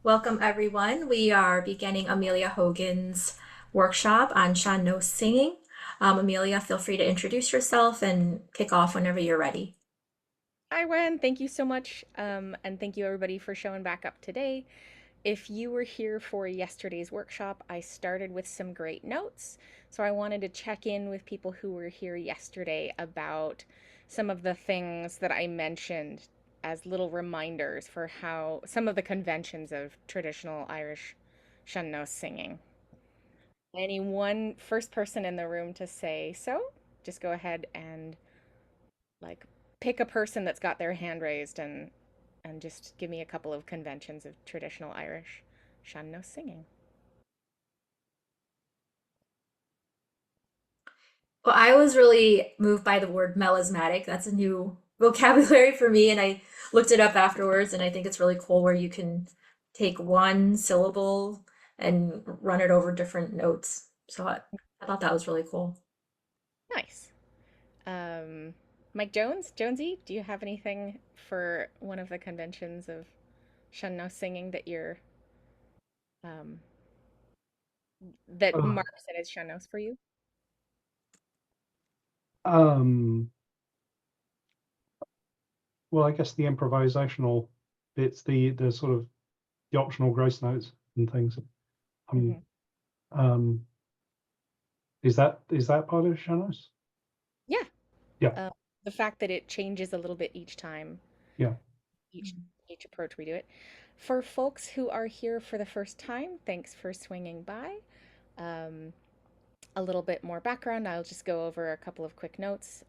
Welcome, everyone. We are beginning Amelia Hogan's workshop on Sean-nòs singing. Amelia, feel free to introduce yourself and kick off whenever you're ready. Hi, Wen. Thank you so much. And thank you, everybody, for showing back up today. If you were here for yesterday's workshop, I started with some great notes. So I wanted to check in with people who were here yesterday about some of the things that I mentioned as little reminders for how some of the conventions of traditional Irish Sean-nòs singing. Any one first person in the room to say so, just go ahead and like pick a person that's got their hand raised and just give me a couple of conventions of traditional Irish sean-nós singing. Well, I was really moved by the word melismatic. That's a new vocabulary for me, and I looked it up afterwards, and I think it's really cool where you can take one syllable and run it over different notes. So I thought that was really cool. Nice. Um, Mike Jones, Jonesy, do you have anything for one of the conventions of sean-nós singing that you're um, that Uh, marks it as sean-nós for you? um, well, I guess the improvisational bits, the sort of the optional grace notes and things. Um, Hmm. um, is that part of Shanos? Yeah. Yeah, Uh, the fact that it changes a little bit each time, yeah. each each approach we do it. For folks who are here for the first time, thanks for swinging by. Um, a little bit more background, I'll just go over a couple of quick notes.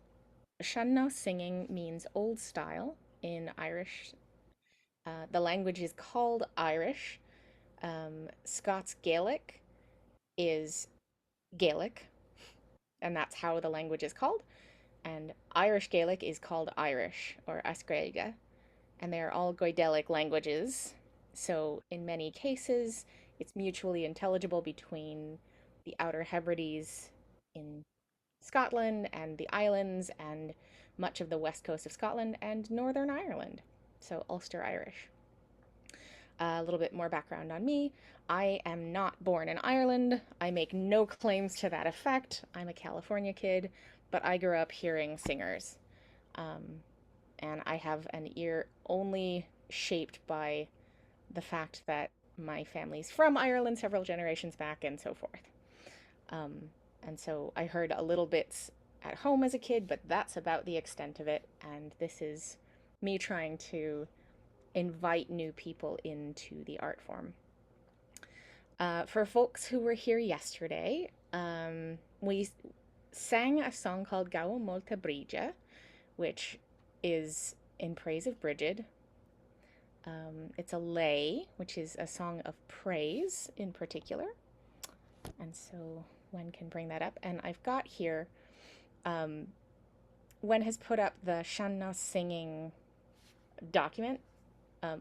Sean-nós singing means old style in Irish. The language is called Irish. Scots Gaelic is Gaelic, and that's how the language is called. And Irish Gaelic is called Irish or Ascraige, and they are all Goidelic languages. So, in many cases, it's mutually intelligible between the Outer Hebrides in Scotland and the islands and much of the west coast of Scotland and Northern Ireland. So, Ulster Irish. A little bit more background on me. I am not born in Ireland. I make no claims to that effect. I'm a California kid, but I grew up hearing singers. Um, and I have an ear only shaped by the fact that my family's from Ireland several generations back and so forth. Um, and so I heard a little bits at home as a kid, but that's about the extent of it. And this is me trying to invite new people into the art form. For folks who were here yesterday, we sang a song called Gau Molta Brigia, which is in praise of Bridget. It's a lay, which is a song of praise in particular. And so Wen can bring that up. And I've got here, um, Wen has put up the sean-nós singing document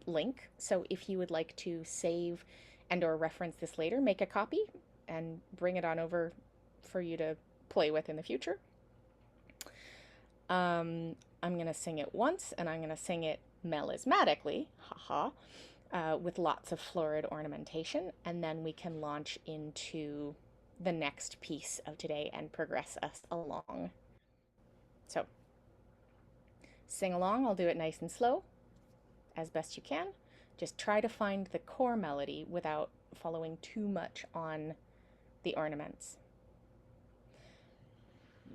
link. So if you would like to save and or reference this later, make a copy and bring it on over for you to play with in the future. I'm going to sing it once and I'm going to sing it melismatically, haha, with lots of florid ornamentation. And then we can launch into the next piece of today and progress us along. So sing along. I'll do it nice and slow as best you can. Just try to find the core melody without following too much on the ornaments.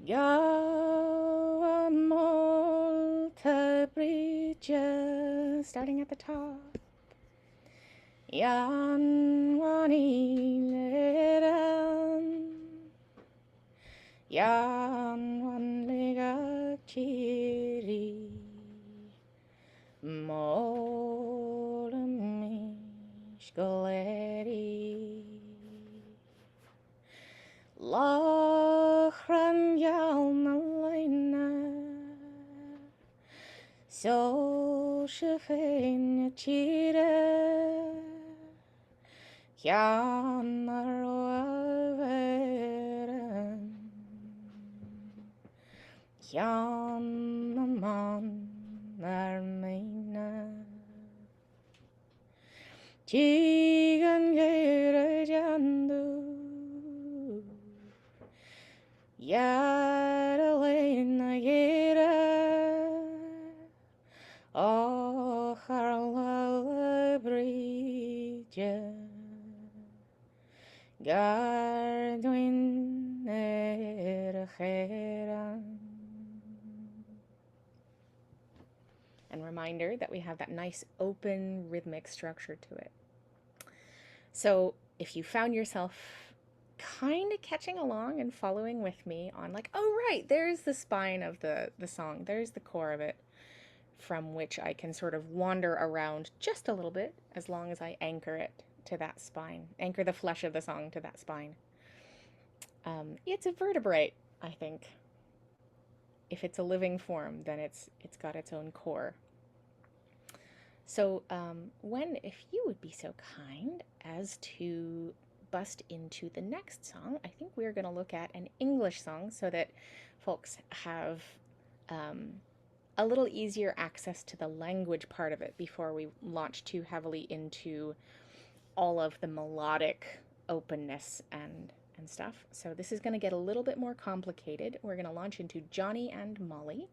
Yawa molta bridges, starting at the top. Yan wani leran, yan wan lega chiri, molamish galeri. Lachran yal na leina, so shafin chire, yan arwaveran, yan naman armeina. 지금 그러잖도 야랄레나 게라 harla brilla Gardwin ergeran. And reminder that we have that nice open rhythmic structure to it. So if you found yourself kind of catching along and following with me on like, oh right, there's the spine of the song, there's the core of it, from which I can sort of wander around just a little bit as long as I anchor it to that spine, anchor the flesh of the song to that spine. It's a vertebrate, I think. If it's a living form, then it's got its own core. So if you would be so kind as to bust into the next song, I think we're going to look at an English song so that folks have a little easier access to the language part of it before we launch too heavily into all of the melodic openness and stuff. So this is going to get a little bit more complicated. We're going to launch into Johnny and Molly.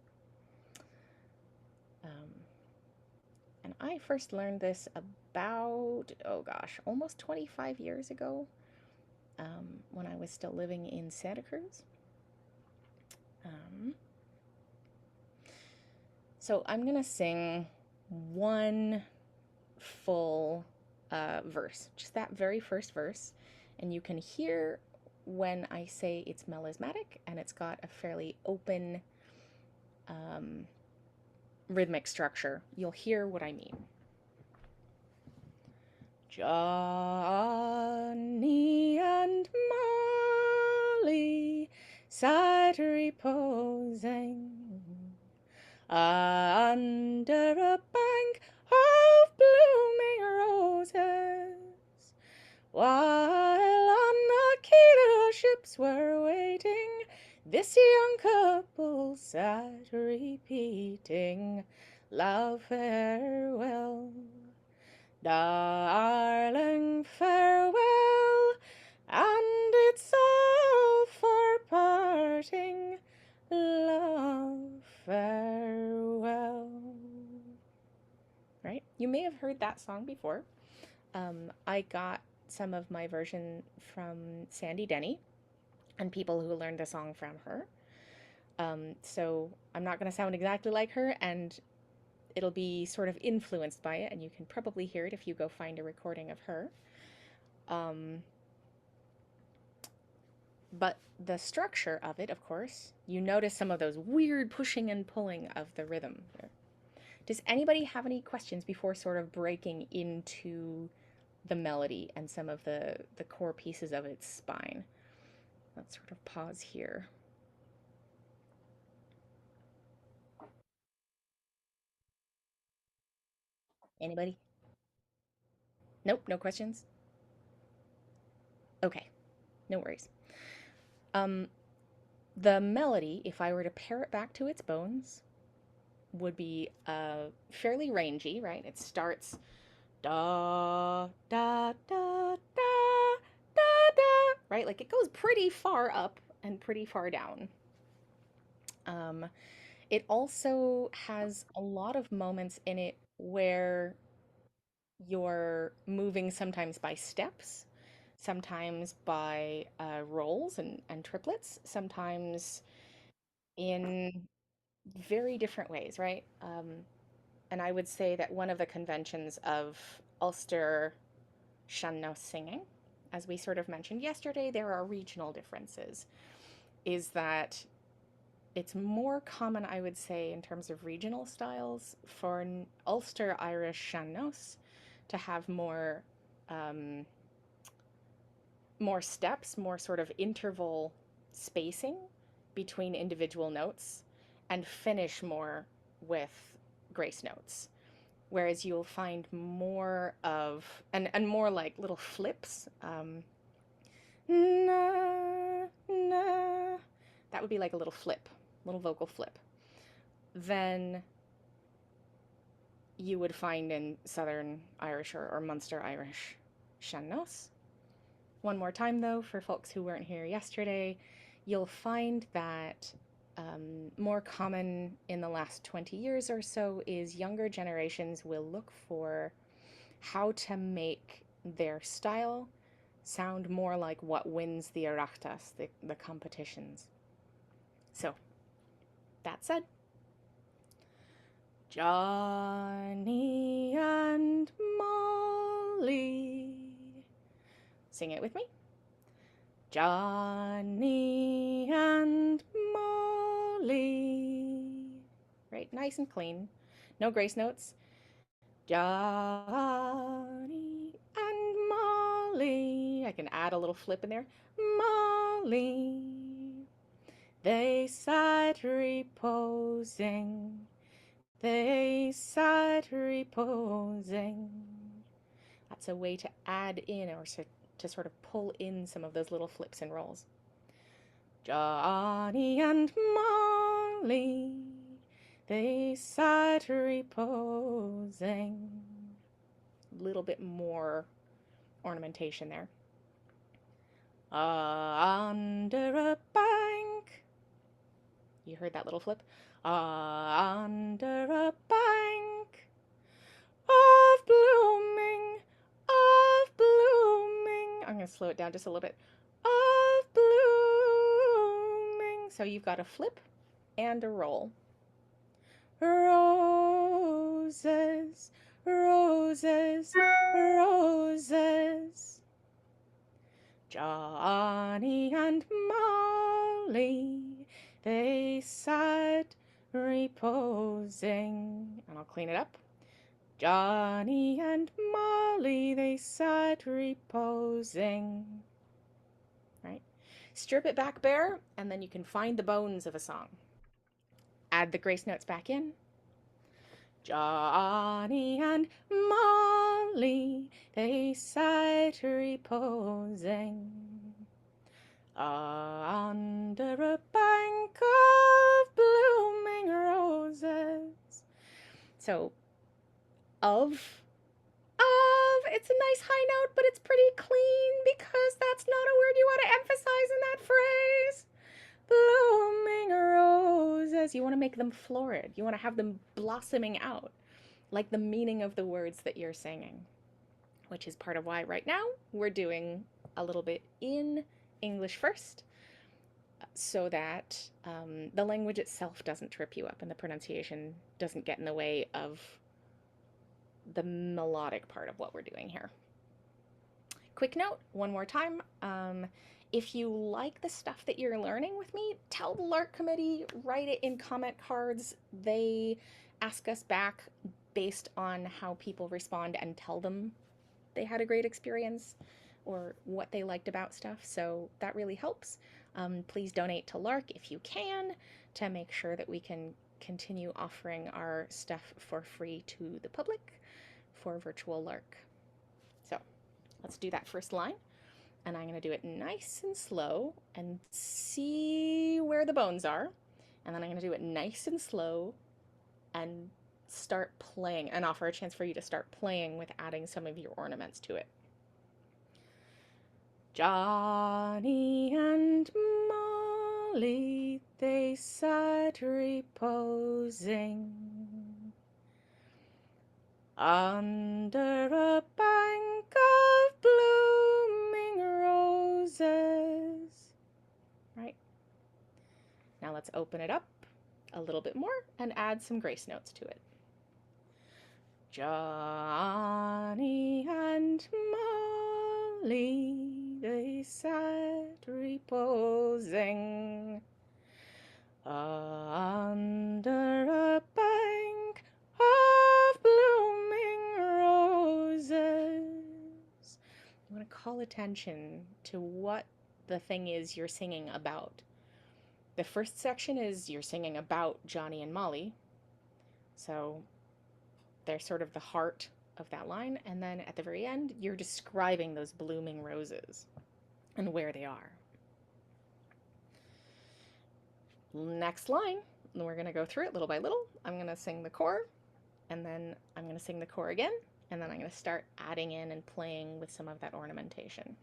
And I first learned this about, oh gosh, almost 25 years ago, when I was still living in Santa Cruz. So I'm going to sing one full verse, just that very first verse. And you can hear when I say it's melismatic and it's got a fairly open rhythmic structure. You'll hear what I mean. Johnny and Molly sat reposing under a bank of blooming roses, while on the keel ships were waiting, this young couple sat repeating, love farewell, darling farewell, and it's all for parting, love farewell. Right? You may have heard that song before. I got some of my version from Sandy Denny and people who learned the song from her. So I'm not going to sound exactly like her, and it'll be sort of influenced by it, and you can probably hear it if you go find a recording of her. But the structure of it, of course, you notice some of those weird pushing and pulling of the rhythm there. Does anybody have any questions before sort of breaking into the melody and some of the core pieces of its spine? Let's sort of pause here. Anybody? Nope, no questions? Okay, no worries. The melody, if I were to pare it back to its bones, would be fairly rangy, right? It starts da, da, da, da, da, da, right? Like it goes pretty far up and pretty far down. It also has a lot of moments in it where you're moving sometimes by steps, sometimes by rolls and triplets, sometimes in very different ways, right? And I would say that one of the conventions of Ulster Sean-nòs singing, as we sort of mentioned yesterday, there are regional differences, is that it's more common, I would say, in terms of regional styles for Ulster Irish Sean-nòs to have more steps, more sort of interval spacing between individual notes, and finish more with grace notes. Whereas you'll find more of, and more like little flips. Na, na, that would be like a little flip, little vocal flip. Then you would find in Southern Irish or Munster Irish Sean-nòs. One more time though, for folks who weren't here yesterday, you'll find that more common in the last 20 years or so is younger generations will look for how to make their style sound more like what wins the Oireachtas, the competitions. So, that said, Johnny and Molly. Sing it with me. Johnny and Molly. Right, nice and clean. No grace notes. Johnny and Molly. I can add a little flip in there. Molly. They sat reposing. They sat reposing. That's a way to add in or to sort of pull in some of those little flips and rolls. Johnny and Molly, they sat reposing. A little bit more ornamentation there. Under a bank. You heard that little flip? Under a bank of blooming. I'm going to slow it down just a little bit. Of blooming. So you've got a flip and a roll. Roses, roses, roses. Johnny and Molly, they sat reposing. And I'll clean it up. Johnny and Molly, they sat reposing. Right? Strip it back bare, and then you can find the bones of a song. Add the grace notes back in. Johnny and Molly, they sat reposing under a bank of blooming roses. So, it's a nice high note, but it's pretty clean because that's not a word you want to emphasize in that phrase. Blooming roses. You want to make them florid. You want to have them blossoming out, like the meaning of the words that you're singing, which is part of why right now we're doing a little bit in English first, so that the language itself doesn't trip you up and the pronunciation doesn't get in the way of the melodic part of what we're doing here. Quick note, one more time. If you like the stuff that you're learning with me, tell the Lark committee, write it in comment cards. They ask us back based on how people respond and tell them they had a great experience or what they liked about stuff. So that really helps. Please donate to Lark if you can to make sure that we can continue offering our stuff for free to the public for virtual Lark. So let's do that first line. And I'm going to do it nice and slow and see where the bones are. And then I'm going to do it nice and slow and start playing and offer a chance for you to start playing with adding some of your ornaments to it. Johnny and Molly, they sat reposing under a bank of blooming roses. Right? Now let's open it up a little bit more and add some grace notes to it. Johnny and Molly, they sat reposing under a bank of blooming roses. You want to call attention to what the thing is you're singing about. The first section is you're singing about Johnny and Molly, so they're sort of the heart of that line, and then at the very end you're describing those blooming roses and where they are. Next line, and we're going to go through it little by little. I'm going to sing the core, and then I'm going to sing the chord again, and then I'm going to start adding in and playing with some of that ornamentation.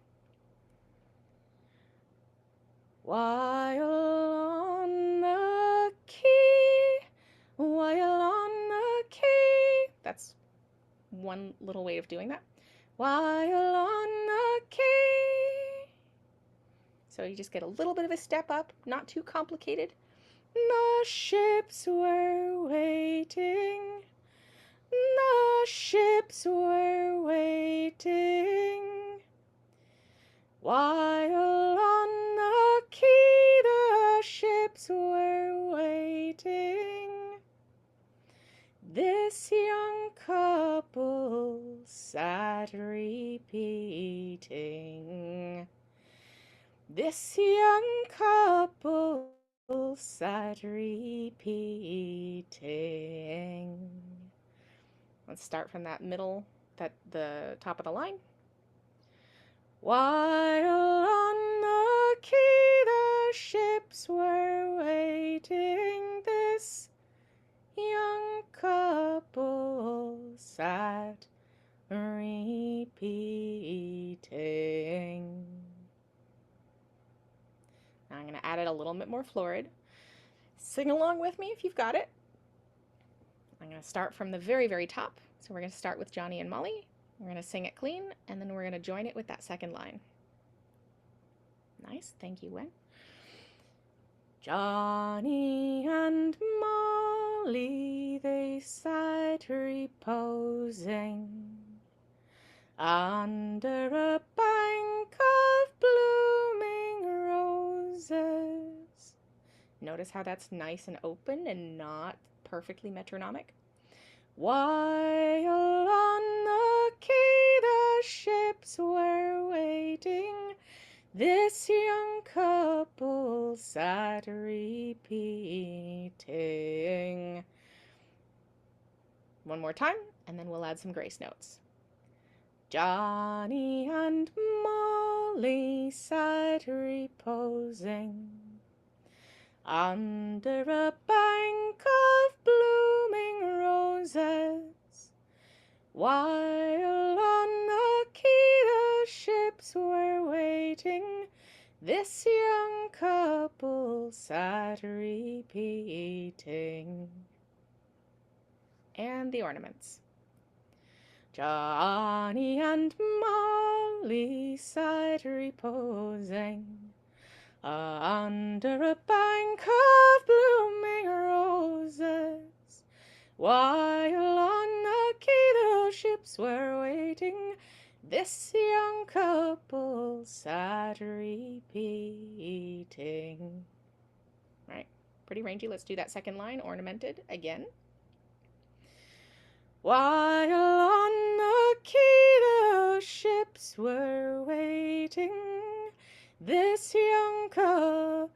While on the key, while on the key. That's one little way of doing that. While on the key. So you just get a little bit of a step up, not too complicated. The ships were waiting. The ships were waiting. While on the quay the ships were waiting. This young couple sat repeating. This young couple sat repeating. Let's start from that middle, the top of the line. While on the quay the ships were waiting, this young couple sat repeating. Now I'm going to add it a little bit more florid. Sing along with me if you've got it. I'm going to start from the very, very top. So we're going to start with Johnny and Molly. We're going to sing it clean, and then we're going to join it with that second line. Nice. Thank you, Wen. Johnny and Molly, they sat reposing under a bank of blooming roses. Notice how that's nice and open and not perfectly metronomic. While on the quay the ships were waiting, this young couple sat repeating. One more time, and then we'll add some grace notes. Johnny and Molly sat reposing under a bank of blooming roses, while on the quay the ships were waiting. This young couple sat repeating. And the ornaments. Johnny and Molly sat reposing under a bank of blooming roses, while on the quay the ships were waiting. This young couple sat repeating. Right, pretty rangy. Let's do that second line, ornamented again. While on the quay the ships were waiting, this young couple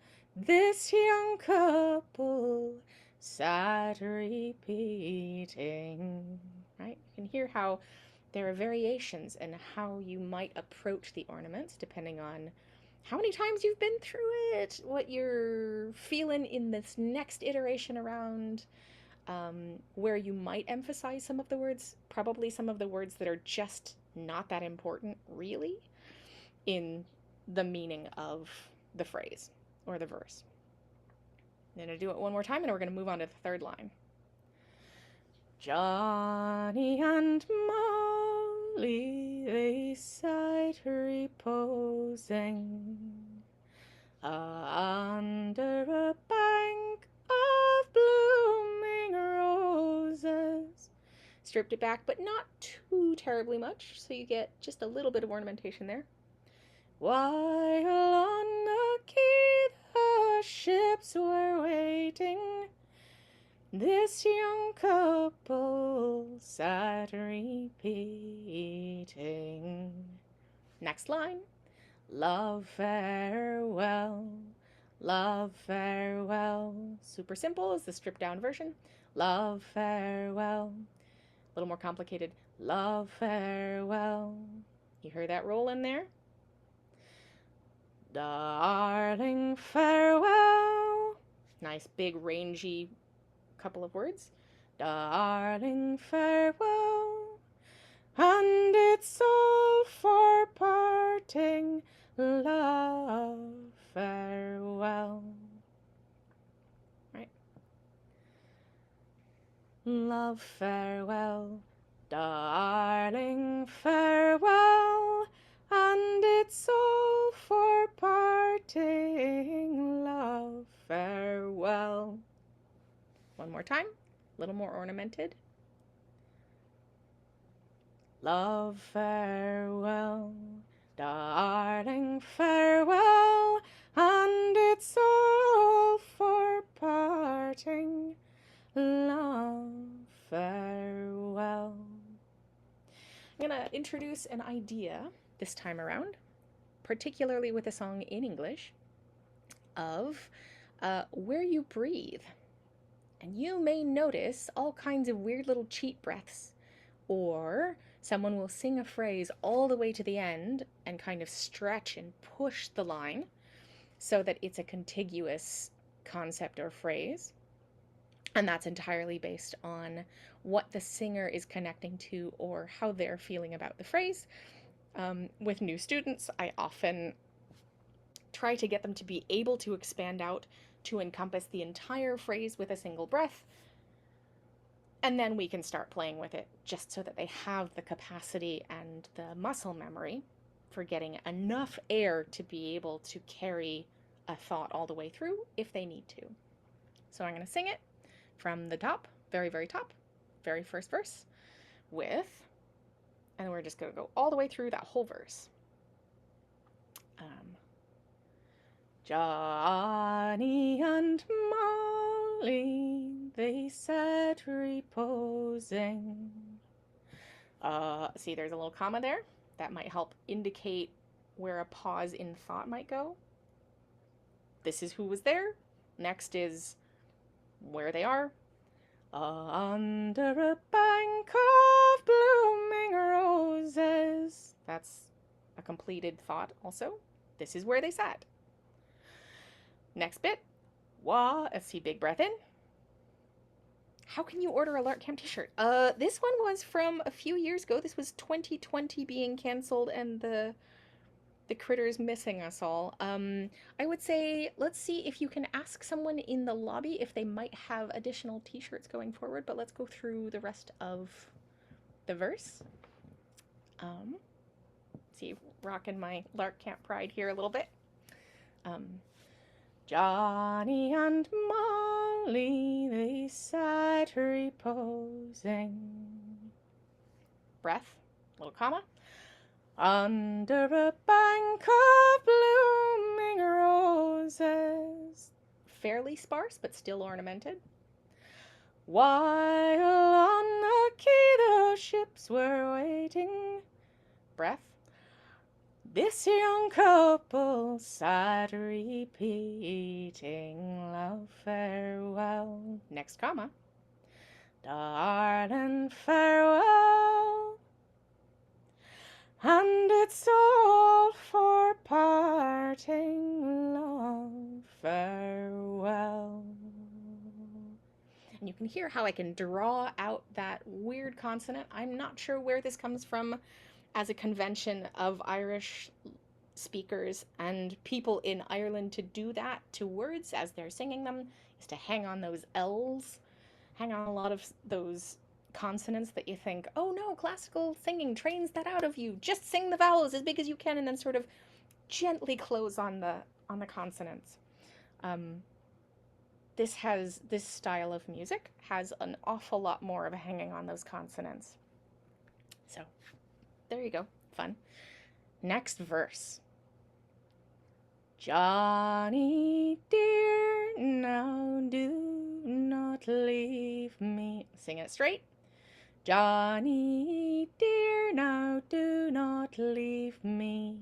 sat repeating. Right? You can hear how there are variations in how you might approach the ornaments depending on how many times you've been through it, what you're feeling in this next iteration around, where you might emphasize some of the words, probably some of the words that are just not that important, really, in the meaning of the phrase or the verse. I'm going to do it one more time, and we're going to move on to the third line. Johnny and Molly, they sat reposing under a bank of blooming roses. Stripped it back, but not too terribly much, so you get just a little bit of ornamentation there. While on the quay the ships were waiting, this young couple sat repeating. Next line. Love, farewell, love, farewell. Super simple is the stripped down version. Love, farewell. A little more complicated. Love, farewell. You heard that roll in there? Darling, farewell. Nice big rangy couple of words. darling, farewell, and it's all for parting, love, farewell. Right? Love, farewell, darling, farewell, and it's all for parting, love, farewell. One more time, a little more ornamented. Love, farewell, darling, farewell, and it's all for parting, love, farewell. I'm going to introduce an idea this time around, particularly with a song in English, of where you breathe. And you may notice all kinds of weird little cheat breaths, or someone will sing a phrase all the way to the end and kind of stretch and push the line so that it's a contiguous concept or phrase. And that's entirely based on what the singer is connecting to or how they're feeling about the phrase. With new students, I often try to get them to be able to expand out to encompass the entire phrase with a single breath. And then we can start playing with it just so that they have the capacity and the muscle memory for getting enough air to be able to carry a thought all the way through if they need to. So I'm going to sing it from the top, very, very top, very first verse with, and we're just going to go all the way through that whole verse. Johnny and Molly, they sat reposing. See, there's a little comma there. That might help indicate where a pause in thought might go. This is who was there. Next is where they are. Under a bank of blooming roses. That's a completed thought also. This is where they sat. Next bit. Let's see, big breath in. How can you order a Lark Camp t-shirt? This one was from a few years ago. This was 2020 being canceled and the critters missing us all. I would say, let's see if you can ask someone in the lobby if they might have additional t-shirts going forward, but let's go through the rest of the verse. See, rocking my Lark Camp pride here a little bit. Johnny and Molly, they sat reposing. Breath, little comma. Under a bank of blooming roses. Fairly sparse, but still ornamented. While on the quay the ships were waiting. Breath. This young couple sat repeating, love, farewell. Next comma. Darling, farewell. And it's all for parting, love, farewell. And you can hear how I can draw out that weird consonant. I'm not sure where this comes from as a convention of Irish speakers and people in Ireland to do that to words as they're singing them, is to hang on those L's, hang on a lot of those consonants that you think, oh no, classical singing trains that out of you. Just sing the vowels as big as you can and then sort of gently close on the consonants. This style of music has an awful lot more of a hanging on those consonants. So there you go, fun. Next verse. Johnny dear, now do not leave me. Sing it straight. Johnny dear, now do not leave me.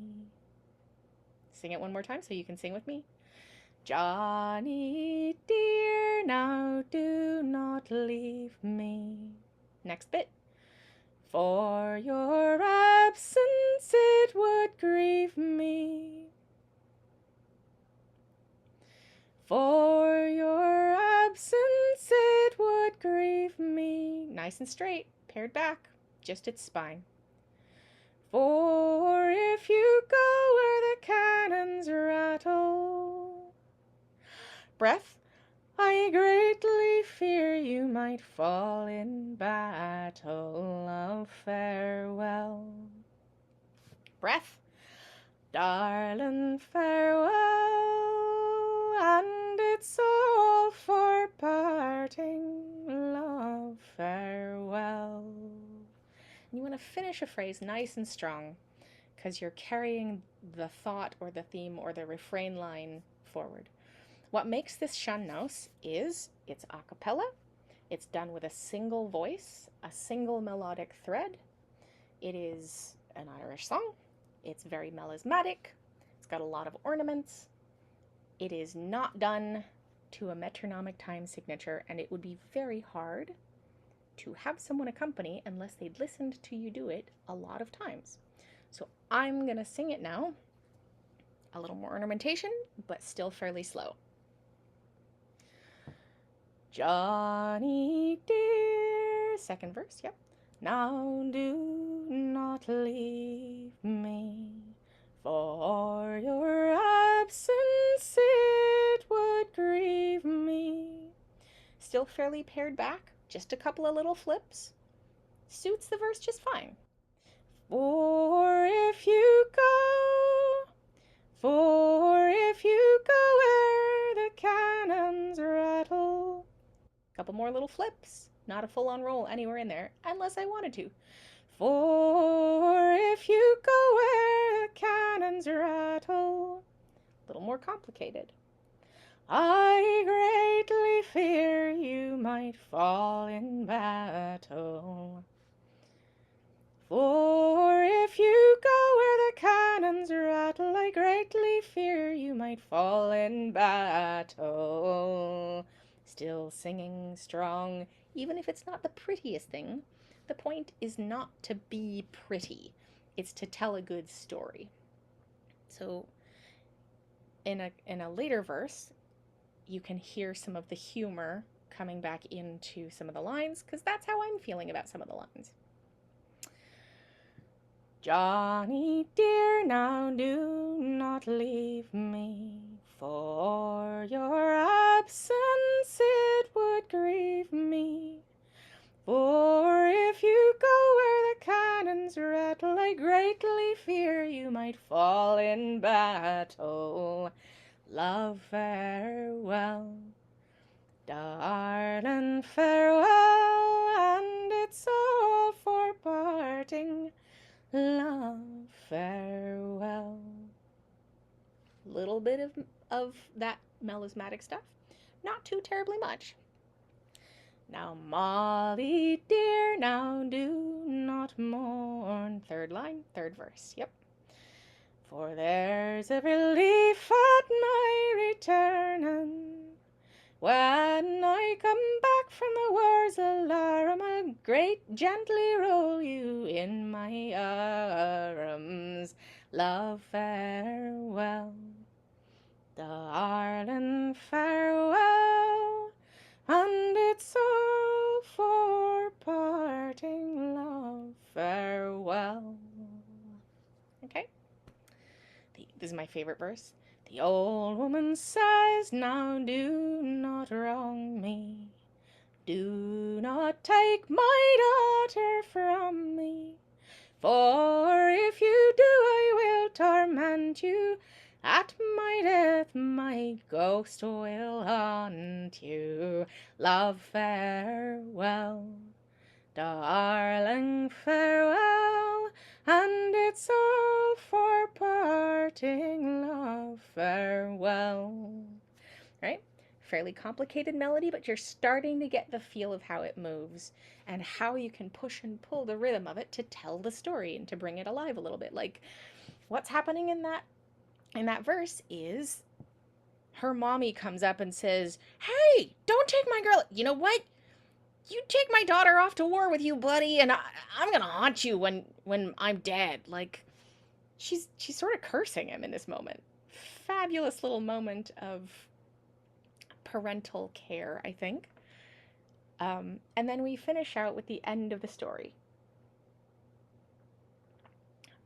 Sing it one more time so you can sing with me. Johnny dear, now do not leave me. Next bit. For your absence it would grieve me. For your absence it would grieve me. nice and straight, pared back, just its spine. For if you go where the cannons rattle, breath, I greatly fear you might fall in battle. Of farewell. Breath, darling, farewell, and it's all for parting. Love, farewell. You want to finish a phrase nice and strong because you're carrying the thought or the theme or the refrain line forward. What makes this Sean-nòs is it's a cappella, it's done with a single voice, a single melodic thread. It is an Irish song. It's very melismatic. It's got a lot of ornaments. It is not done to a metronomic time signature, and it would be very hard to have someone accompany unless they'd listened to you do it a lot of times. So I'm going to sing it now. A little more ornamentation, but still fairly slow. Johnny dear, second verse, yep. Now do not leave me, for your absence it would grieve me. Still fairly pared back, just a couple of little flips. Suits the verse just fine. For if you go where the cannons rattle. Couple more little flips, not a full-on roll anywhere in there, unless I wanted to. For if you go where the cannons rattle. A little more complicated. I greatly fear you might fall in battle. For if you go where the cannons rattle, I greatly fear you might fall in battle. Still singing strong, even if it's not the prettiest thing. The point is not to be pretty. It's to tell a good story. So in a later verse, you can hear some of the humor coming back into some of the lines, because that's how I'm feeling about some of the lines. Johnny dear, now do not leave me, for your absence it would grieve me. For if you go where the cannons rattle, I greatly fear you might fall in battle. Love, farewell, darling, farewell, and it's all for parting. Love, farewell. Little bit of that melismatic stuff. Not too terribly much. Now, Molly dear, now do not mourn. Third line, third verse, yep. For there's a relief at my returning. When I come back from the war's alarm, I'll great gently roll you in my arms. Love, farewell, darling, farewell, and it's all for parting. Love, farewell. Okay? This is my favorite verse. The old woman says, now do not wrong me. Do not take my daughter from me. For if you do, I will torment you. At my death, my ghost will haunt you. Love, farewell, darling, farewell, and it's all for parting. Love, farewell. Right? Fairly complicated melody, but you're starting to get the feel of how it moves and how you can push and pull the rhythm of it to tell the story and to bring it alive a little bit. Like, what's happening in that verse is her mommy comes up and says, hey, don't take my girl. You know what? You take my daughter off to war with you, buddy, and I'm gonna haunt you when I'm dead. Like, she's sort of cursing him in this moment. Fabulous little moment of parental care, I think. And then we finish out with the end of the story,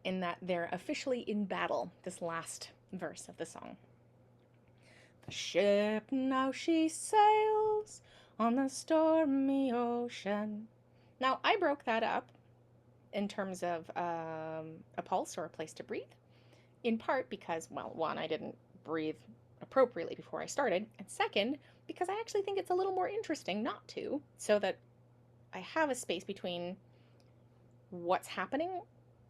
in that they're officially in battle, this last verse of the song. The ship now she sails on the stormy ocean. Now, I broke that up in terms of a pulse or a place to breathe, in part because, well, one, I didn't breathe appropriately before I started, and second, because I actually think it's a little more interesting not to, so that I have a space between what's happening,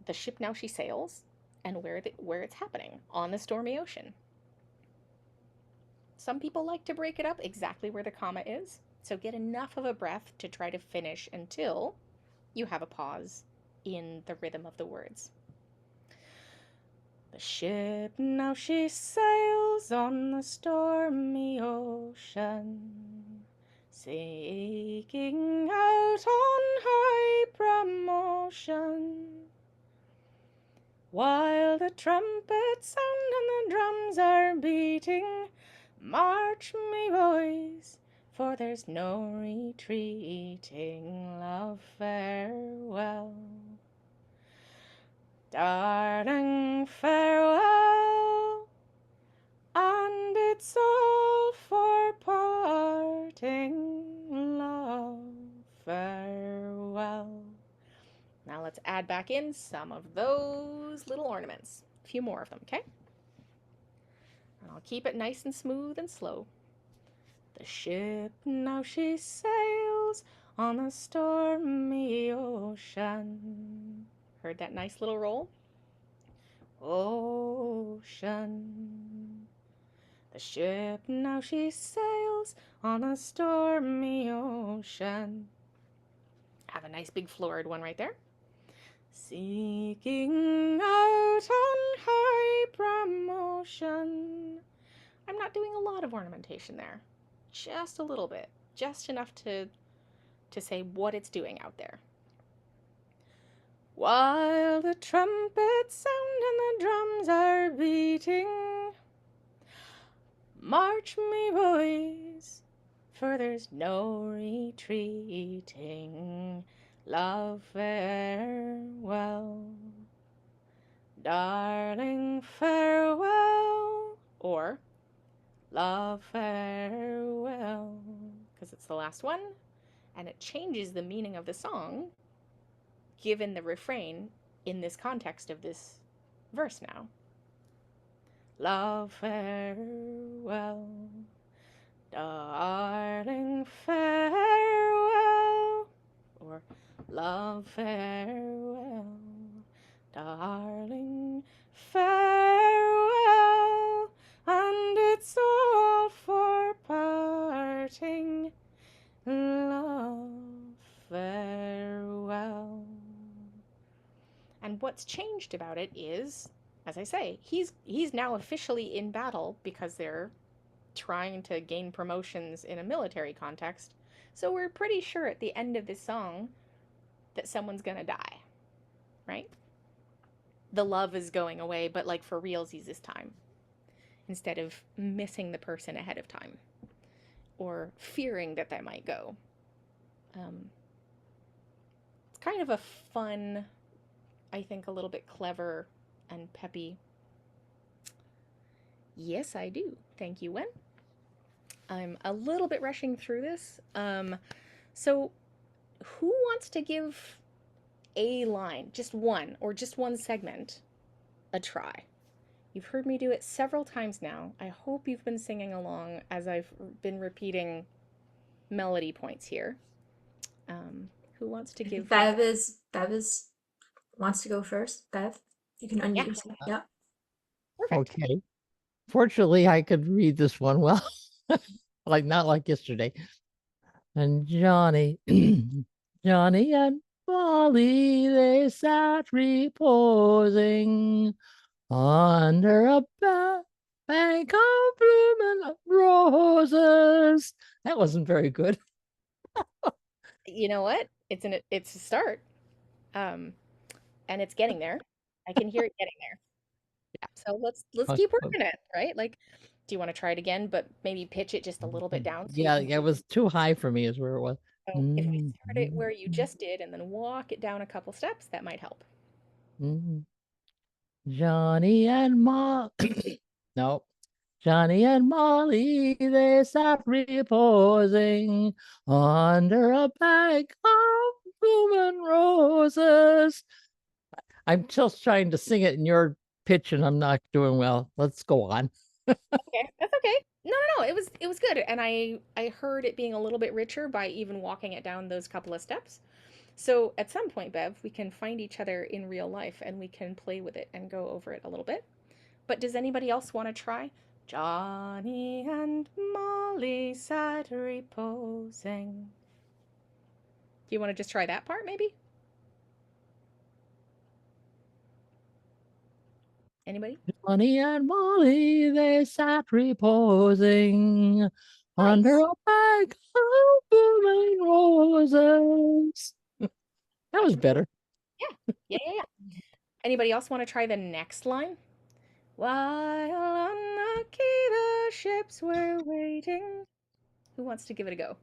the ship now she sails, and where it's happening on the stormy ocean. Some people like to break it up exactly where the comma is, so get enough of a breath to try to finish until you have a pause in the rhythm of the words. The ship now she sails on the stormy ocean, seeking out on high promotion. While the trumpets sound and the drums are beating, march me boys, for there's no retreating. Love, farewell. Darling, farewell. And it's all for parting. Love, farewell. Now let's add back in some of those little ornaments. A few more of them, okay? And I'll keep it nice and smooth and slow. The ship now she sails on the stormy ocean. Heard that nice little roll? Ocean. The ship now she sails on the stormy ocean. Have a nice big florid one right there. Seeking out on high promotion. I'm not doing a lot of ornamentation there. Just a little bit. Just enough to say what it's doing out there. While the trumpets sound and the drums are beating, march me boys, for there's no retreating. Love, farewell. Darling, farewell. Or love, farewell, because it's the last one, and it changes the meaning of the song given the refrain in this context of this verse now. Love, farewell. Darling, farewell. Or love, farewell. Darling, farewell. And it's all for parting. Love, farewell. And what's changed about it is, as I say, he's now officially in battle because they're trying to gain promotions in a military context. So we're pretty sure at the end of this song that someone's gonna die, right? The love is going away, but like for realsies this time, instead of missing the person ahead of time or fearing that they might go. It's kind of a fun, I think a little bit clever and peppy. Yes, I do. Thank you, Wen. I'm a little bit rushing through this. So who wants to give a line, just one, or just one segment, a try? You've heard me do it several times now. I hope you've been singing along as I've been repeating melody points here. Who wants to give? Bev wants to go first. Bev, you can unmute Yeah. yourself. Yeah. Perfect. Okay. Fortunately, I could read this one well, not like yesterday. And Johnny, Johnny and Molly, they sat reposing under a bank of blooming roses. That wasn't very good. You know what? It's a start. And it's getting there. I can hear it getting there. Yeah. So let's keep working it, right? Like, do you want to try it again, but maybe pitch it just a little bit down? So Yeah, it was too high for me is where it was. So if we start it Mhm. where you just did and then walk it down a couple steps, that might help. Mhm. Johnny and Molly. No. Johnny and Molly, they sat reposing under a bank of blooming roses. I'm just trying to sing it in your pitch and I'm not doing well. Let's go on. Okay, that's okay. No, it was good, and I heard it being a little bit richer by even walking it down those couple of steps. So at some point, Bev, we can find each other in real life and we can play with it and go over it a little bit. But does anybody else want to try? Johnny and Molly sat reposing. Do you want to just try that part, maybe? Anybody? Johnny and Molly, they sat reposing under Nice. a bank of blooming roses. That was better. Yeah. Anybody else want to try the next line? While on the quay the ships were waiting. Who wants to give it a go?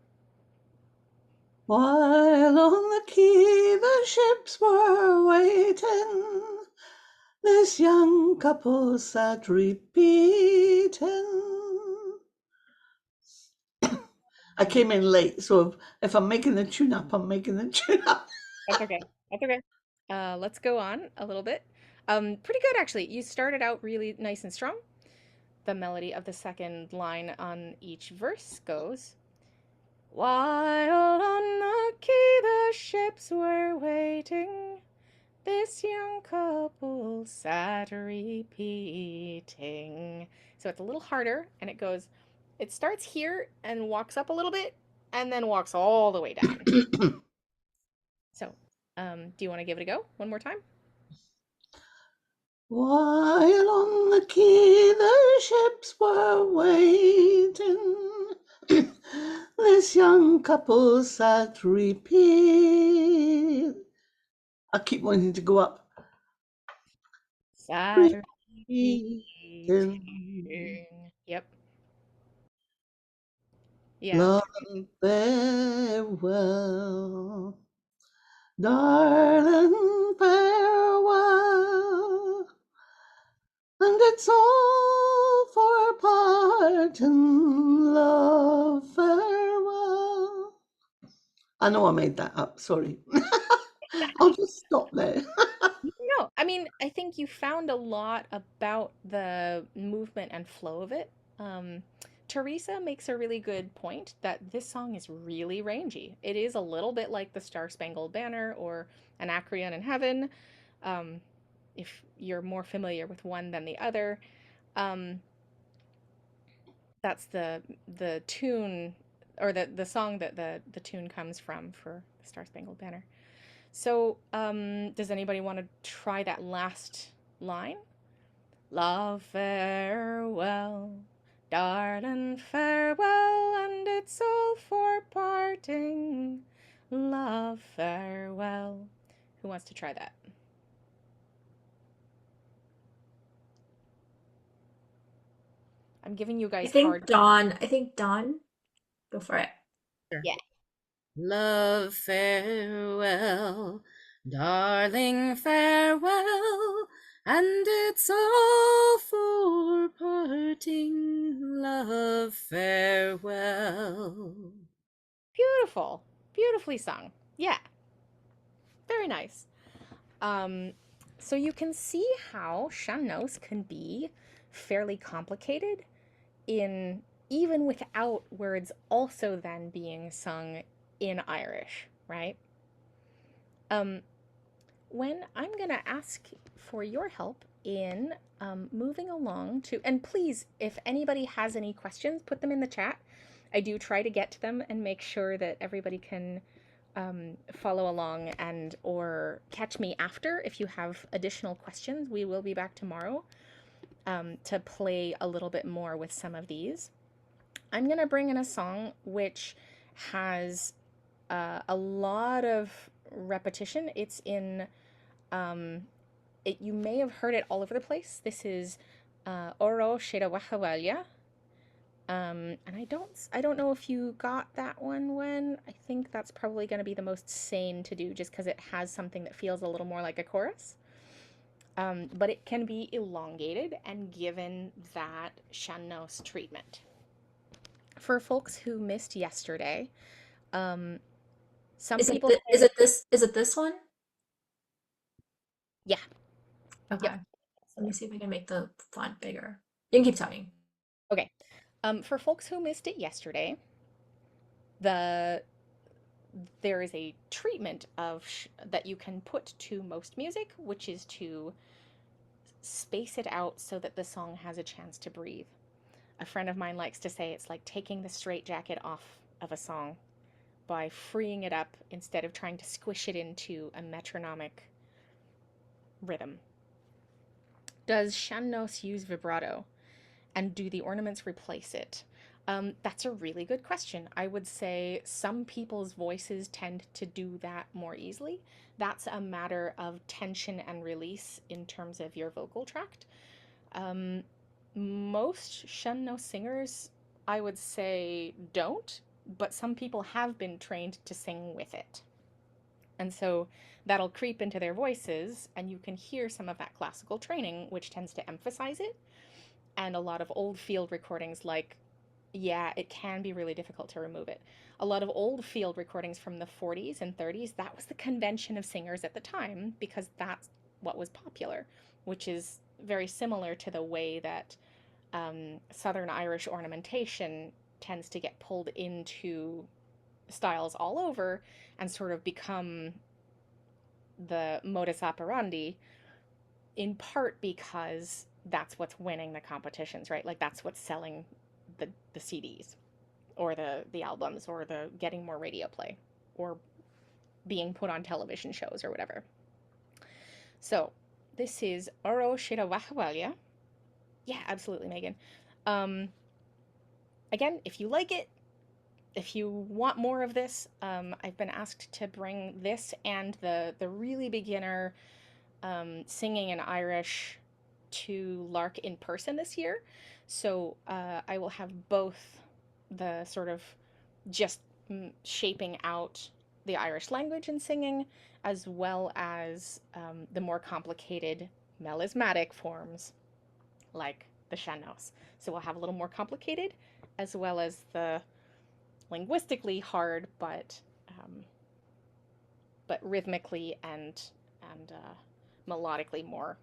While on the quay the ships were waiting, this young couple sat repeating. I came in late, so if I'm making the tune up, I'm making the tune up. That's okay. That's okay. Let's go on a little bit. Pretty good actually. You started out really nice and strong. The melody of the second line on each verse goes, while on the quay the ships were waiting, this young couple sat repeating. So it's a little harder, and it starts here and walks up a little bit, and then walks all the way down. So, do you want to give it a go one more time? While on the quay the ships were waiting, this young couple sat repeat. I keep wanting to go up. Sat Repeating. repeating. Yep. Yeah. Love farewell, darling farewell, and it's all for parting. Love farewell. I know I made that up. Sorry. I'll just stop there. No, I mean, I think you found a lot about the movement and flow of it. Um, Teresa makes a really good point that this song is really rangy. It is a little bit like the Star Spangled Banner or Anacreon in Heaven, um, if you're more familiar with one than the other. Um, that's the tune or the song that the tune comes from for the Star Spangled Banner. So, does anybody want to try that last line? Love, farewell, darling, farewell, and it's all for parting. Love, farewell. Who wants to try that? I'm giving you guys hard. I think Dawn, go for it. Yeah. Love, farewell, darling, farewell, and it's all for parting. Love, farewell. Beautiful. Beautifully sung. Yeah. Very nice. So you can see how Sean-nòs can be fairly complicated in even without words also then being sung in Irish, right? When I'm going to ask for your help in moving along to, and please, if anybody has any questions, put them in the chat. I do try to get to them and make sure that everybody can follow along and or catch me after if you have additional questions. We will be back tomorrow to play a little bit more with some of these. I'm going to bring in a song which has a lot of repetition. It's in, you may have heard it all over the place. This is Oro Sheda Wahawalya. And I don't know if you got that one when. I think that's probably going to be the most sane to do just because it has something that feels a little more like a chorus. But it can be elongated and given that Sean-nòs treatment. For folks who missed yesterday, some Is it people is it this one? yeah, Okay. yep. Let me see if I can make the font bigger. You can keep talking. Okay. For folks who missed it yesterday, there is a treatment of that you can put to most music, which is to space it out so that the song has a chance to breathe. A friend of mine likes to say it's like taking the straitjacket off of a song by freeing it up instead of trying to squish it into a metronomic rhythm. Does Sean-nòs use vibrato? And do the ornaments replace it? That's a really good question. I would say some people's voices tend to do that more easily. That's a matter of tension and release in terms of your vocal tract. Most Sean-nòs singers, I would say, don't, but some people have been trained to sing with it. And so that'll creep into their voices, and you can hear some of that classical training, which tends to emphasize it. And a lot of old field recordings, like, yeah, it can be really difficult to remove it. A lot of old field recordings from the 40s and 30s, that was the convention of singers at the time because that's what was popular, which is very similar to the way that Southern Irish ornamentation tends to get pulled into styles all over and sort of become the modus operandi, in part because that's what's winning the competitions, right? Like that's what's selling the CDs or the albums or the getting more radio play or being put on television shows or whatever. So this is Oro Shirawahwalia. Yeah, absolutely, Megan. Again, if you like it, if you want more of this, I've been asked to bring this and the really beginner singing in Irish to Lark in person this year. So I will have both the sort of just shaping out the Irish language and singing, as well as the more complicated melismatic forms like the Sean-nòs. So we'll have a little more complicated, as well as the linguistically hard, but rhythmically and melodically more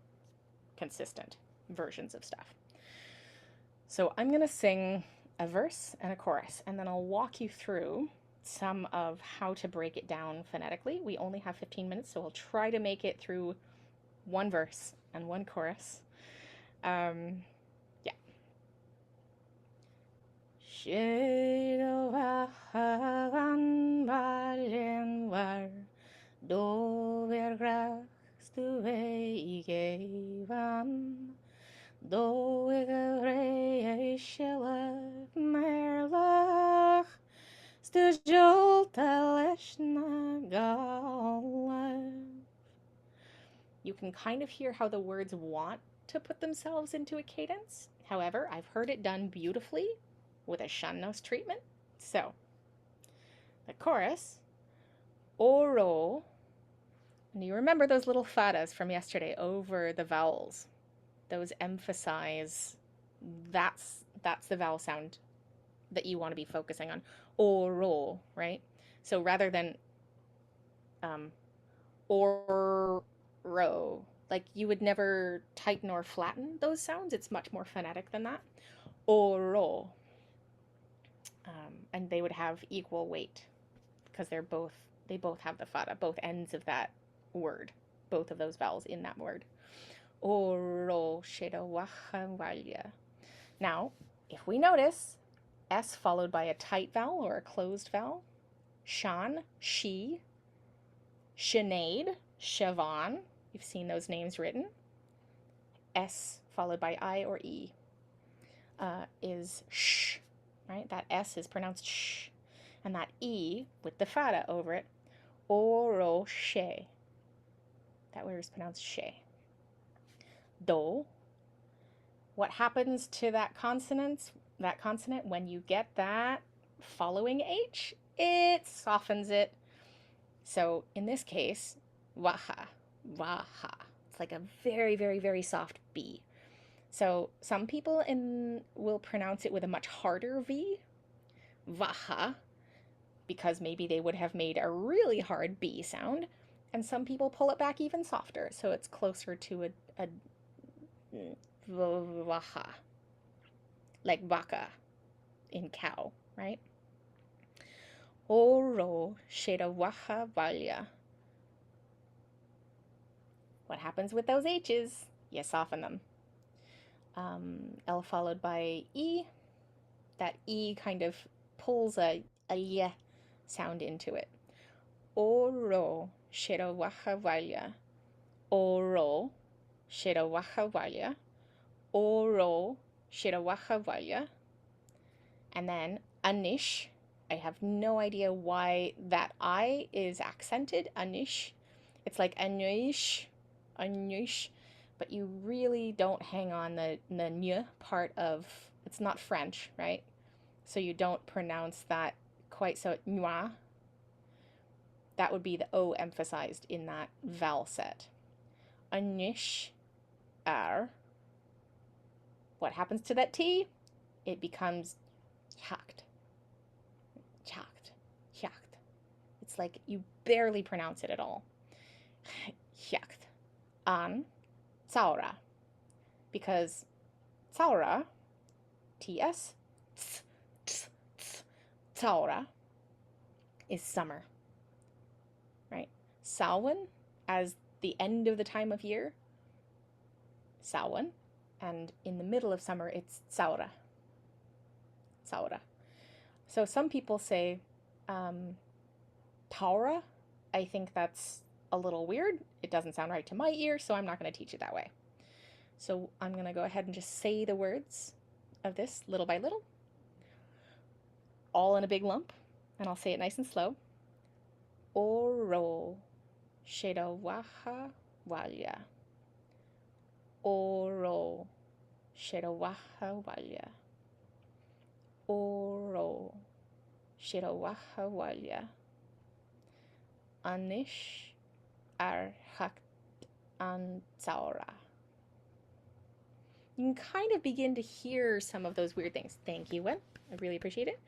consistent versions of stuff. So I'm going to sing a verse and a chorus, and then I'll walk you through some of how to break it down phonetically. We only have 15 minutes, so I'll try to make it through one verse and one chorus. Yeah. Dó ré éisiile merlach Stujolta leis na gála. You can kind of hear how the words want to put themselves into a cadence. However, I've heard it done beautifully with a Sean-nòs treatment. So, the chorus, oro, and you remember those little fadas from yesterday over the vowels. Those emphasize that's the vowel sound that you want to be focusing on. Oro, right? So rather than oro, like you would never tighten or flatten those sounds. It's much more phonetic than that. Oro. And they would have equal weight because they both have the fada, both ends of that word, both of those vowels in that word. Oro Shirawahwalia. Now, if we notice, S followed by a tight vowel or a closed vowel, Sean, she, Sinead, Siobhan, you've seen those names written. S followed by I or E is sh, right? That S is pronounced sh. And that E with the fada over it, oro she. That word is pronounced she. Do. What happens to that consonant that consonant, when you get that following H, it softens it. So in this case, waha, waha. It's like a very, very, very soft B. So some people will pronounce it with a much harder V, vaha, because maybe they would have made a really hard B sound. And some people pull it back even softer, so it's closer to a vaha, like vaca in cow, right? Oro sheda waha valya. What happens with those H's? You soften them. L followed by E. That E kind of pulls a y sound into it. Oro sheda waha valya. Oro sheda waha valya. Oro sheda waha valya. And then anish. I have no idea why that I is accented. Anish. It's like anish, anish, but you really don't hang on the ny part of. It's not French, right? So you don't pronounce that quite so. Noir. That would be the O emphasized in that vowel set. Anish, ar. What happens to that T? It becomes chacht. Chacht. Chacht. It's like you barely pronounce it at all. Chacht. An. Tsaura. Because tsaura, TS, tsaura, is summer. Right? Samhain as the end of the time of year. Samhain. And in the middle of summer, it's tsaura. Tsaura. So some people say taura. I think that's a little weird. It doesn't sound right to my ear, so I'm not going to teach it that way. So I'm going to go ahead and just say the words of this little by little, all in a big lump, and I'll say it nice and slow. Oro sheda waha valya. Oro sheda waha valya. Oro sheda waha valya. Anish ar hakt an tsaura. You can kind of begin to hear some of those weird things. Thank you, Wen. I really appreciate it.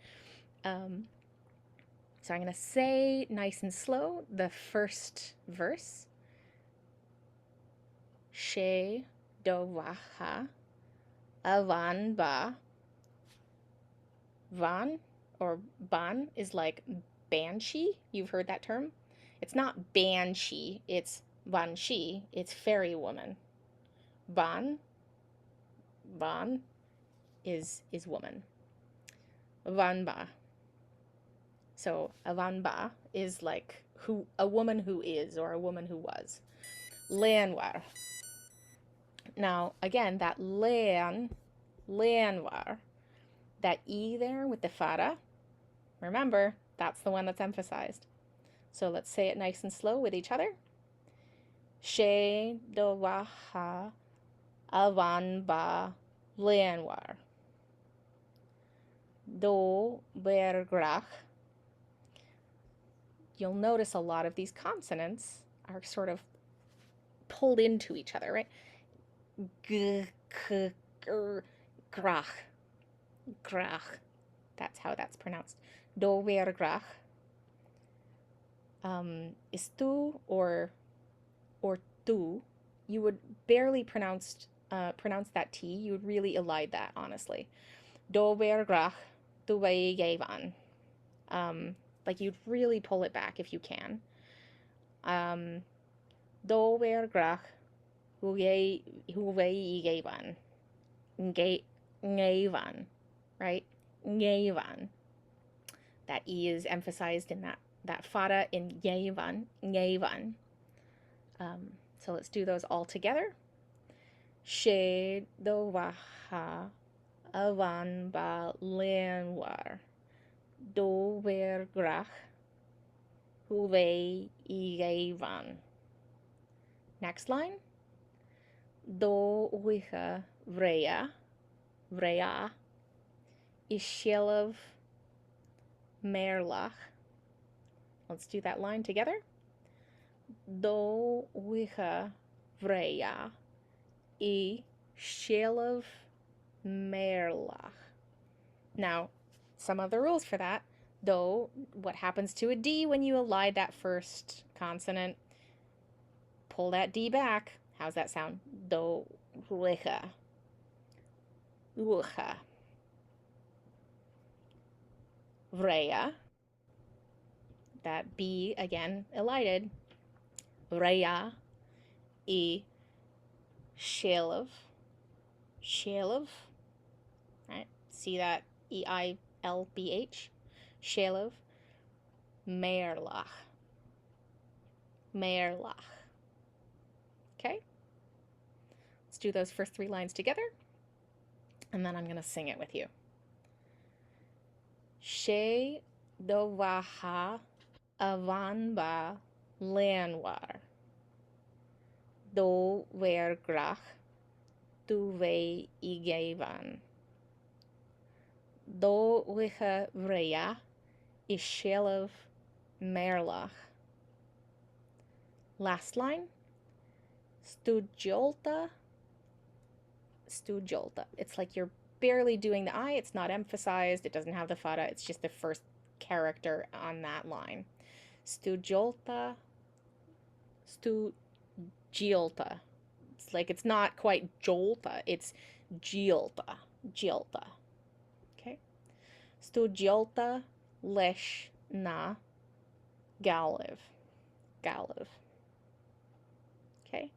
So I'm going to say nice and slow the first verse. She do waha avan ba. Van or ban is like banshee. You've heard that term. It's not banshee, it's banshee. It's fairy woman. Ban is woman. Vanba. So avanba is like a woman who is, or a woman who was. Leanwar. Now again, that leanwar, that E there with the fara, remember, that's the one that's emphasized. So let's say it nice and slow with each other. She do waha avan ba leanwar. Do bergrach. You'll notice a lot of these consonants are sort of pulled into each other, right? G, k, gr, grach. Grach. That's how that's pronounced. Do vergrach. Is tu or tu. You would barely pronounce that T. You would really elide that, honestly. Do vergrach, tu veigevan. Like you'd really pull it back if you can. Do vergrach, huveigevan. Ngevan. Right? Ngevan. That E is emphasized in that fada in Yevan. Ngevan. So let's do those all together. She do waha avan ba leanwar. Do vergrach huvei igevan. Next line. Do wicha vrea. Vrea. Ishelov Merlach. Let's do that line together. Do wicha vreya Ishelov Merlach. Now, some of the rules for that. Do, what happens to a D when you elide that first consonant? Pull that D back. How's that sound? Do wicha. Ucha. Vreya. That B again elided. Vreya. E. Shelov. Shelov. Right? See that E-I-L-B-H? Shelov. Merlach. Merlach. Okay? Let's do those first 3 lines together. And then I'm going to sing it with you. She dovaha avanba lenwar. Do vergrach tu ve igevan. Do wicha vreya ishelov merlach. Last line. Stujolta. Stujolta. It's like you're barely doing the I. It's not emphasized. It doesn't have the fada. It's just the first character on that line. Stujolta. Stujolta. It's like it's not quite jolta. It's giolta. Giolta. Okay. Stujolta lesh na galiv. Galiv. Okay.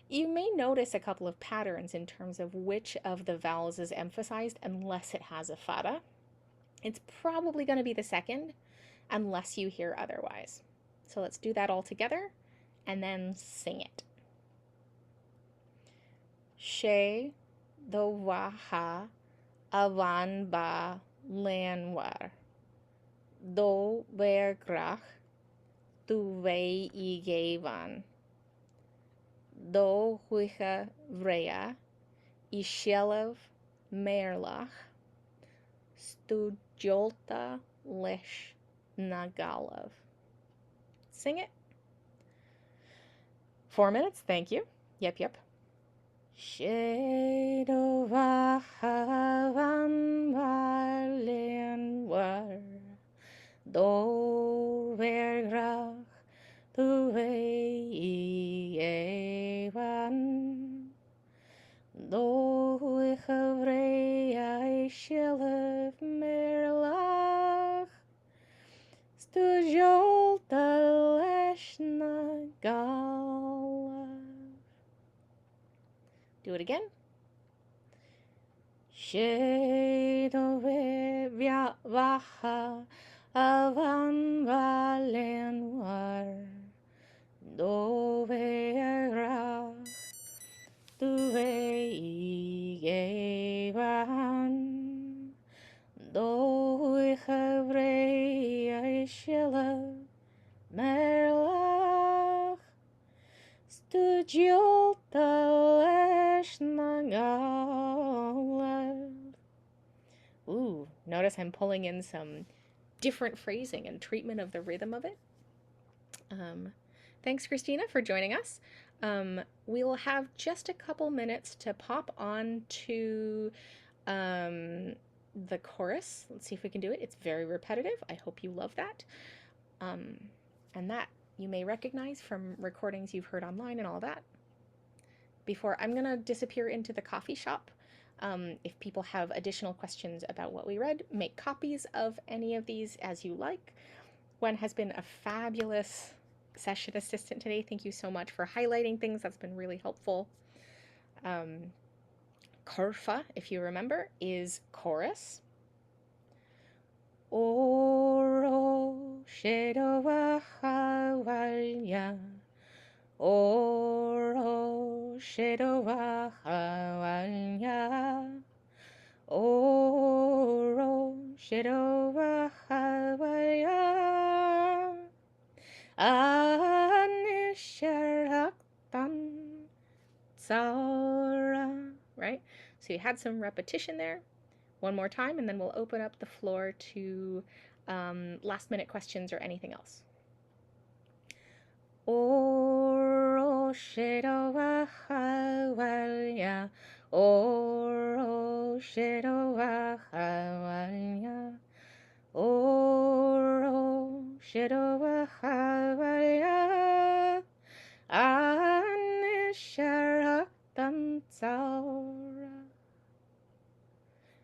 You may notice a couple of patterns in terms of which of the vowels is emphasized unless it has a fada. It's probably going to be the second unless you hear otherwise. So let's do that all together and then sing it. She dovaha avan ba lenwar. Do vergrach tu ve igevan. Do huicha vreya ishelov merlach stujolta lesh nagalov. Sing it. 4 minutes, thank you. Yep. Shedovahavan valenwar do vergrach tu ve evan do chavreya shelev merlach stujolta leshna galav. Do it again. Shedovaha avan valenwar do vergrach tu ve igevan do chavreya shelev merlach stujolta leshna galav. Ooh, notice I'm pulling in some different phrasing and treatment of the rhythm of it. Thanks, Christina, for joining us. We will have just a couple minutes to pop on to the chorus. Let's see if we can do it. It's very repetitive. I hope you love that. And that you may recognize from recordings you've heard online and all that. Before I'm going to disappear into the coffee shop. If people have additional questions about what we read, make copies of any of these as you like. Gwen has been a fabulous session assistant today. Thank you so much for highlighting things. That's been really helpful. Korfa, if you remember, is chorus. Oro shedovahavalya. Oro shedovahavalya. Oro shedovahavalya. Anisharaktan Tsara. Right? So you had some repetition there. one more time, and then we'll open up the floor to last minute questions or anything else. Oro shido wa hawalya. Oro shido wa hawalya. Oro shido wa hawalya. Anisharatam saura.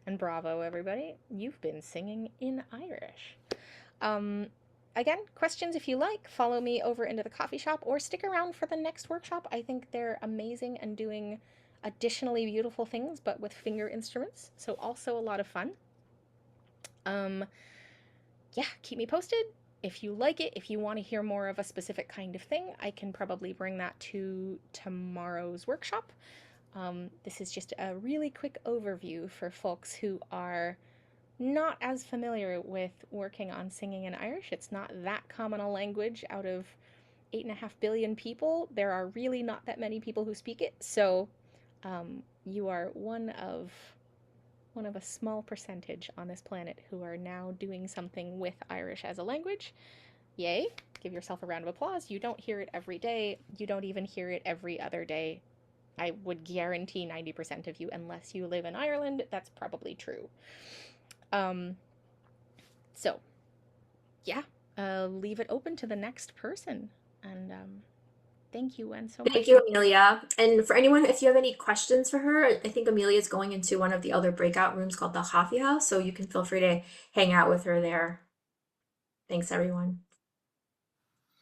And bravo, everybody. You've been singing in Irish. Again, questions if you like. Follow me over into the coffee shop or stick around for the next workshop. I think they're amazing and doing additionally beautiful things, but with finger instruments. So also a lot of fun. Yeah, keep me posted. If you like it, if you want to hear more of a specific kind of thing, I can probably bring that to tomorrow's workshop. This is just a really quick overview for folks who are not as familiar with working on singing in Irish. It's not that common a language. Out of 8.5 billion people, there are really not that many people who speak it. So you are one of a small percentage on this planet who are now doing something with Irish as a language. Yay! Give yourself a round of applause. You don't hear it every day. You don't even hear it every other day. I would guarantee 90% of you, unless you live in Ireland, that's probably true. So, yeah, leave it open to the next person. And thank you, Wen, so much. Thank you, Amelia. And for anyone, if you have any questions for her, I think Amelia is going into one of the other breakout rooms called the Coffee House, so you can feel free to hang out with her there. Thanks, everyone.